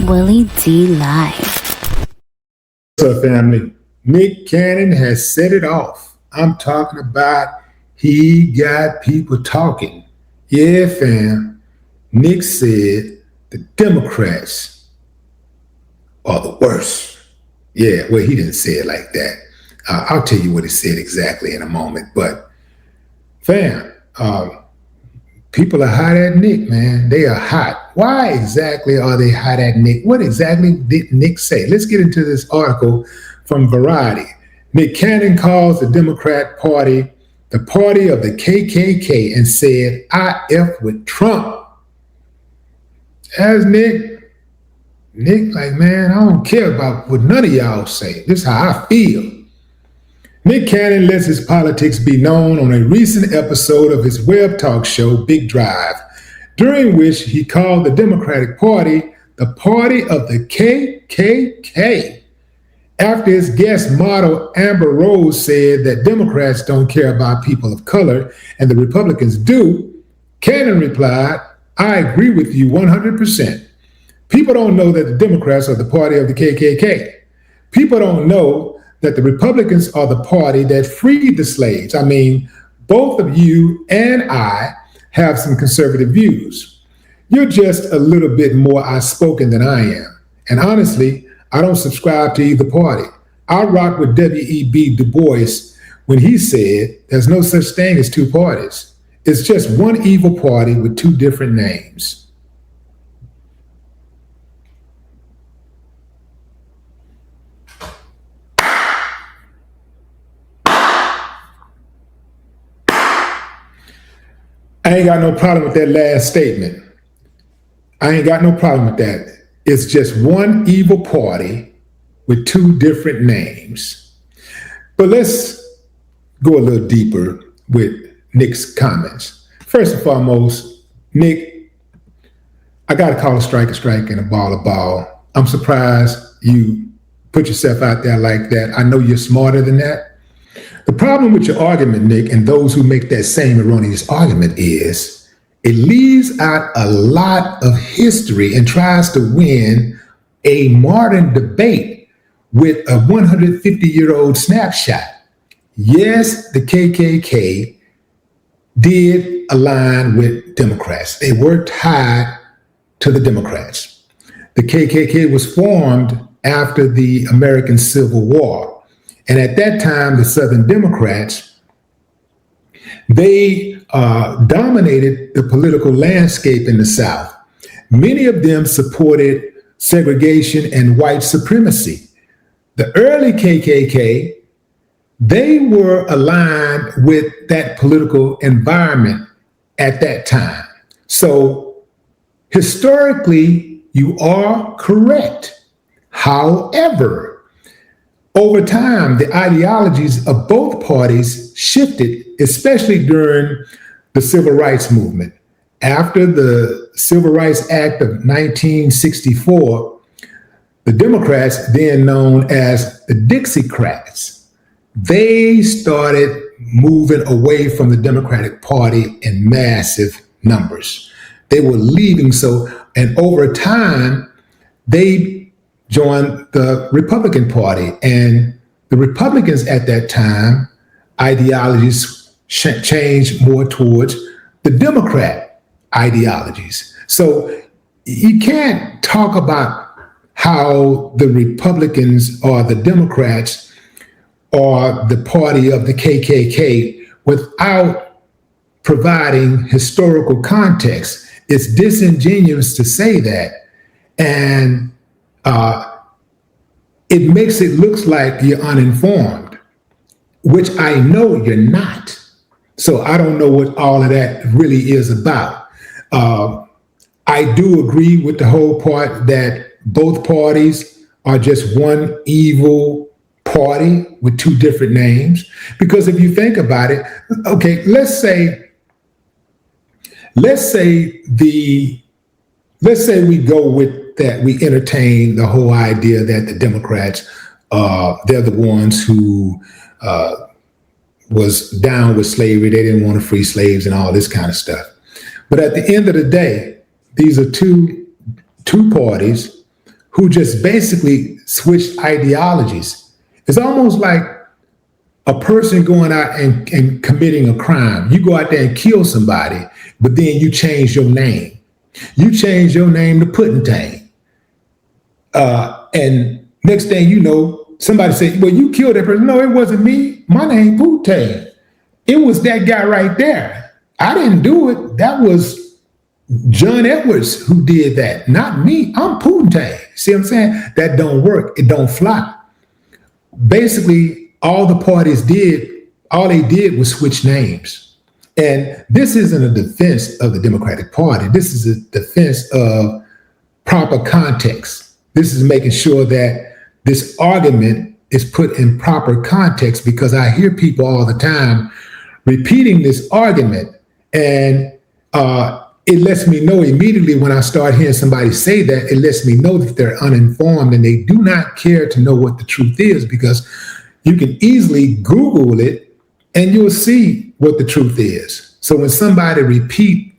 Willie D Live. What's up, family? Nick Cannon has set it off. I'm talking about he got people talking. Yeah, fam. Nick said the Democrats are the worst. Yeah, well, he didn't say it like that. I'll tell you what he said exactly in a moment. But, fam, people are hot at Nick, man. They are hot. Why exactly are they hot at Nick? What exactly did Nick say? Let's get into this article from Variety. Nick Cannon calls the Democrat Party the party of the KKK and said, I F with Trump. As Nick, like, man, I don't care about what none of y'all say. This is how I feel. Nick Cannon lets his politics be known on a recent episode of his web talk show, Big Drive, during which he called the Democratic Party the party of the KKK. After his guest model Amber Rose said that Democrats don't care about people of color and the Republicans do, Cannon replied, I agree with you 100%. People don't know that the Democrats are the party of the KKK. People don't know that the Republicans are the party that freed the slaves. I mean, both of you and I have some conservative views. You're just a little bit more outspoken than I am. And honestly, I don't subscribe to either party. I rock with W.E.B. Du Bois when he said there's no such thing as two parties. It's just one evil party with two different names. I ain't got no problem with that last statement. I ain't got no problem with that. It's just one evil party with two different names. But let's go a little deeper with Nick's comments. First and foremost, Nick, I got to call a strike and a ball a ball. I'm surprised you put yourself out there like that. I know you're smarter than that. The problem with your argument, Nick, and those who make that same erroneous argument is it leaves out a lot of history and tries to win a modern debate with a 150-year-old snapshot. Yes, the KKK did align with Democrats. They were tied to the Democrats. The KKK was formed after the American Civil War. And at that time, the Southern Democrats, they dominated the political landscape in the South. Many of them supported segregation and white supremacy. The early KKK, they were aligned with that political environment at that time. So historically, you are correct. However, over time, the ideologies of both parties shifted, especially during the Civil Rights Movement. After the Civil Rights Act of 1964, the Democrats, then known as the Dixiecrats, they started moving away from the Democratic Party in massive numbers. They were leaving, and over time, they joined the Republican Party. And the Republicans at that time, ideologies changed more towards the Democrat ideologies. So you can't talk about how the Republicans or the Democrats or the party of the KKK without providing historical context. It's disingenuous to say that. And it makes it look like you're uninformed, which I know you're not. So I don't know what all of that really is about. I do agree with the whole part that both parties are just one evil party with two different names. Because if you think about it, okay, let's say we go with that, we entertain the whole idea that the Democrats, they're the ones who was down with slavery. They didn't want to free slaves and all this kind of stuff. But at the end of the day, these are two parties who just basically switched ideologies. It's almost like a person going out and committing a crime. You go out there and kill somebody, but then you change your name. You change your name to Puddingtane. And next thing you know, somebody said, well, you killed that person. No, it wasn't me. My name Puddingtane. It was that guy right there. I didn't do it. That was John Edwards who did that, not me. I'm Puddingtane. See what I'm saying? That don't work. It don't fly. Basically, all the parties did, all they did was switch names. And this isn't a defense of the Democratic Party. This is a defense of proper context. This is making sure that this argument is put in proper context, because I hear people all the time repeating this argument, and it lets me know immediately when I start hearing somebody say that, it lets me know that they're uninformed and they do not care to know what the truth is, because you can easily Google it and you'll see what the truth is. So when somebody repeat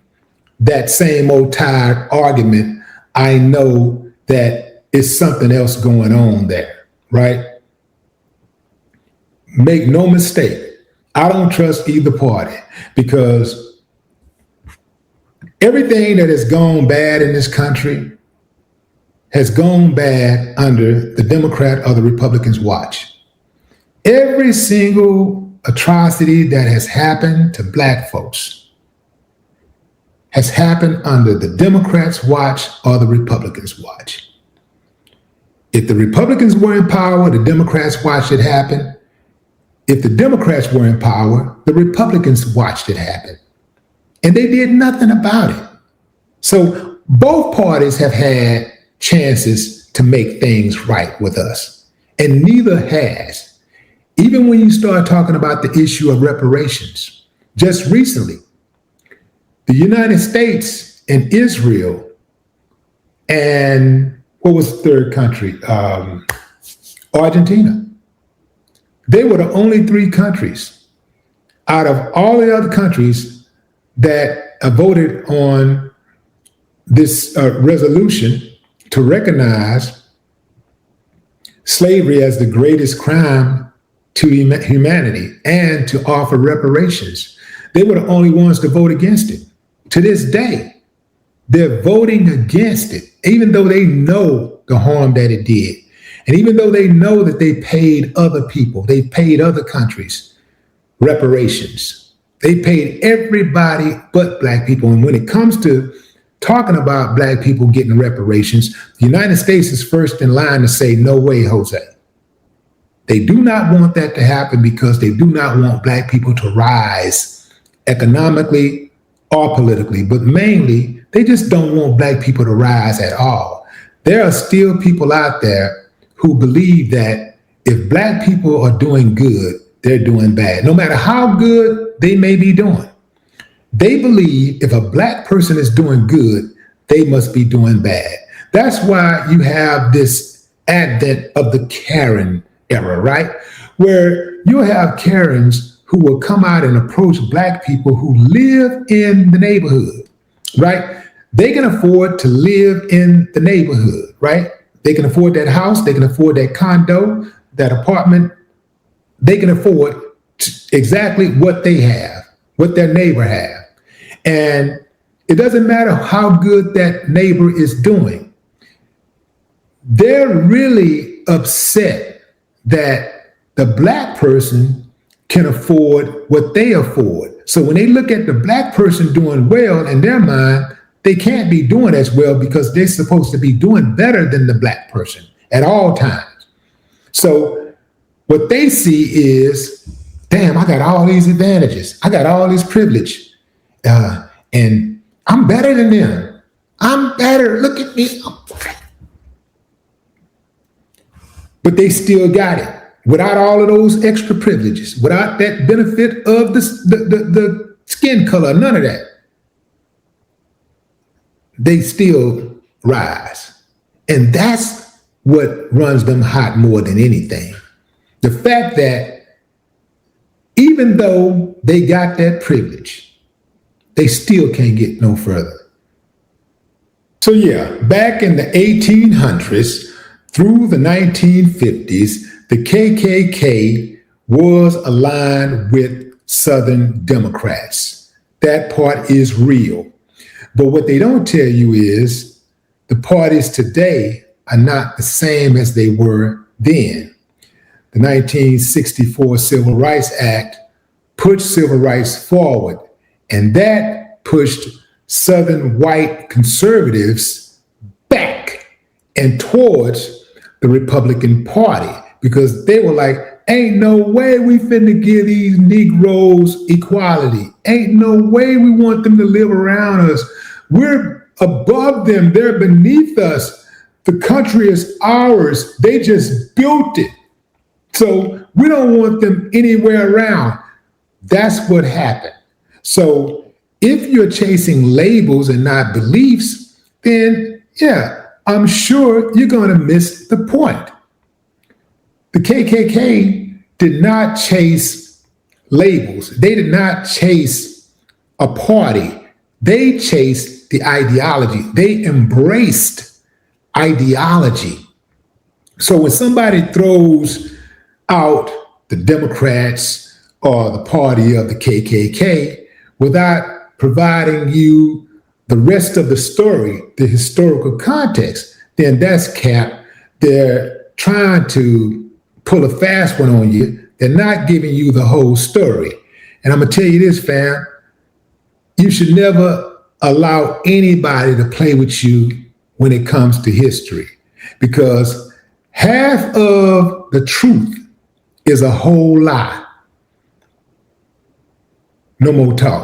that same old tired argument, I know that it's something else going on there, right? Make no mistake, I don't trust either party, because everything that has gone bad in this country has gone bad under the Democrat or the Republicans' watch. Every single atrocity that has happened to Black folks has happened under the Democrats' watch or the Republicans' watch. If the Republicans were in power, the Democrats watched it happen. If the Democrats were in power, the Republicans watched it happen. And they did nothing about it. So both parties have had chances to make things right with us, and neither has. Even when you start talking about the issue of reparations, just recently, the United States and Israel and what was the third country? Argentina. They were the only three countries out of all the other countries that voted on this resolution to recognize slavery as the greatest crime to humanity and to offer reparations. They were the only ones to vote against it. To this day, they're voting against it, even though they know the harm that it did. And even though they know that they paid other people, they paid other countries reparations. They paid everybody but Black people. And when it comes to talking about Black people getting reparations, the United States is first in line to say, no way, Jose. They do not want that to happen because they do not want Black people to rise economically or politically, but mainly they just don't want Black people to rise at all. There are still people out there who believe that if Black people are doing good, they're doing bad, no matter how good they may be doing. They believe if a Black person is doing good, they must be doing bad. That's why you have this advent of the Karen era, right? Where you'll have Karens who will come out and approach Black people who live in the neighborhood, right? They can afford to live in the neighborhood, right? They can afford that house, they can afford that condo, that apartment. They can afford exactly what they have, what their neighbor have. And it doesn't matter how good that neighbor is doing. They're really upset that the Black person can afford what they afford. So when they look at the Black person doing well, in their mind, they can't be doing as well because they're supposed to be doing better than the Black person at all times. So what they see is, damn, I got all these advantages. I got all this privilege. And I'm better than them. I'm better. Look at me. But they still got it without all of those extra privileges, without that benefit of the skin color, none of that. They still rise. And that's what runs them hot more than anything. The fact that even though they got that privilege, they still can't get no further. So yeah, back in the 1800s through the 1950s, the KKK was aligned with Southern Democrats. That part is real. But what they don't tell you is the parties today are not the same as they were then. The 1964 Civil Rights Act pushed civil rights forward, and that pushed Southern white conservatives back and towards the Republican Party because they were like, ain't no way we finna give these Negroes equality. Ain't no way we want them to live around us. We're above them. They're beneath us. The country is ours. They just built it. So we don't want them anywhere around. That's what happened. So if you're chasing labels and not beliefs, then yeah, I'm sure you're going to miss the point. The KKK did not chase labels. They did not chase a party. They chased the ideology. They embraced ideology. So when somebody throws out the Democrats or the party of the KKK without providing you the rest of the story, the historical context, then that's cap. They're trying to pull a fast one on you. They're not giving you the whole story. And I'm going to tell you this, fam, you should never allow anybody to play with you when it comes to history, because half of the truth is a whole lie. No more talk.